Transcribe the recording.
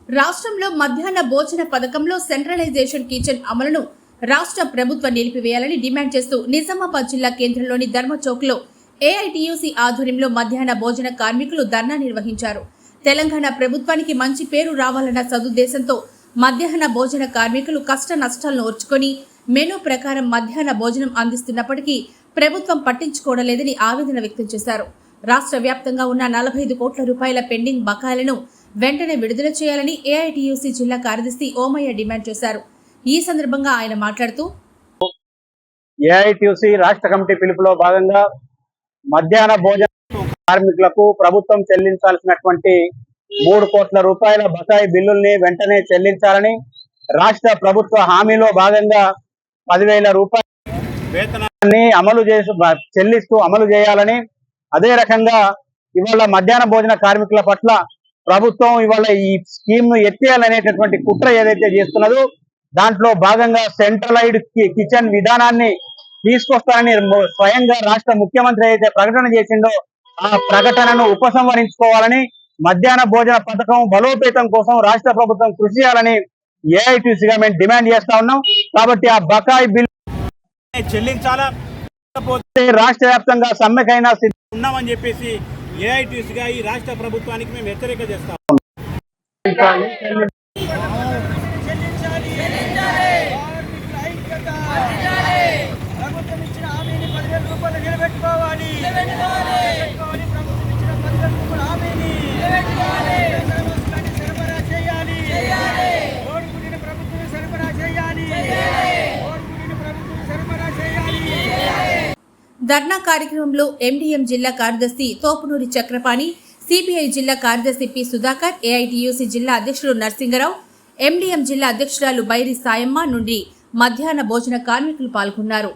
రాష్ట్రంలో మధ్యాహ్న భోజన పథకంలో సెంట్రలైజేషన్ కిచెన్ అమలును రాష్ట్ర ప్రభుత్వం నిలిపివేయాలని డిమాండ్ చేస్తూ నిజామాబాద్ జిల్లా కేంద్రంలోని ధర్మ చౌక్లో ఏఐటీయూసీ ఆధ్వర్యంలో మధ్యాహ్న భోజన కార్మికులు ధర్నా నిర్వహించారు. తెలంగాణ ప్రభుత్వానికి మంచి పేరు రావాలన్న సదుద్దేశంతో మధ్యాహ్న భోజన కార్మికులు కష్ట నష్టాలను ఓర్చుకొని మెనూ ప్రకారం మధ్యాహ్న భోజనం అందిస్తున్నప్పటికీ ప్రభుత్వం పట్టించుకోవడం లేదని ఆవేదన వ్యక్తం చేశారు. రాష్ట్ర వ్యాప్తంగా ఉన్న 45 కోట్ల రూపాయల పెండింగ్ బకాయిలను వెంటనే విడుదల చేయాలని ఏఐటీయూసీ జిల్లా కార్యదర్శి ఓమయ్య డిమాండ్ చేశారు. ఈ సందర్భంగా ఆయన మాట్లాడుతూ ఏఐటీయూసీ రాష్ట్ర కమిటీ పిలుపులో భాగంగా మధ్యాహ్న భోజన కార్మికులకు ప్రభుత్వం చెల్లించాల్సినటువంటి 3 కోట్ల రూపాయల బకాయి బిల్లుల్ని వెంటనే చెల్లించాలని, రాష్ట్ర ప్రభుత్వ హామీలో భాగంగా 10,000 రూపాయల వేతనాన్ని చెల్లిస్తూ అమలు చేయాలని, అదే రకంగా ఇవాళ మధ్యాహ్న భోజన కార్మికుల పట్ల ప్రభుత్వం ఇవాళ ఈ స్కీమ్ ను ఎత్తేయాలనేటటువంటి కుట్ర ఏదైతే చేస్తున్నదో దాంట్లో భాగంగా సెంట్రలైజ్డ్ కిచెన్ విధానాన్ని తీసుకొస్తారని స్వయంగా రాష్ట్ర ముఖ్యమంత్రి అయితే ప్రకటన చేసిండో ఆ ప్రకటనను ఉపసంహరించుకోవాలని, మధ్యాహ్న భోజన పథకం బలోపేతం కోసం రాష్ట్ర ప్రభుత్వం కృషి చేయాలని ఏఐటీయూసీగా మేము డిమాండ్ చేస్తా ఉన్నాం. కాబట్టి ఆ బకాయి బిల్లు చెల్లించాలా, రాష్ట్ర వ్యాప్తంగా సమ్మెకైనా ఉన్నామని చెప్పేసి ఏఐటీయూసీగా ఈ రాష్ట్ర ప్రభుత్వానికి మేము హెచ్చరిక చేస్తాం. ధర్నా కార్యక్రమంలో ఎండీఎం జిల్లా కార్యదర్శి తోపునూరి చక్రపాణి, సిపిఐ జిల్లా కార్యదర్శి పి సుధాకర్, ఏఐటీయూసీ జిల్లా అధ్యక్షుడు నర్సింగరావు, ఎండీఎం జిల్లా అధ్యక్షురాలు బైరి సాయమ్మ నుండి మధ్యాహ్న భోజన కార్మికులు పాల్గొన్నారు.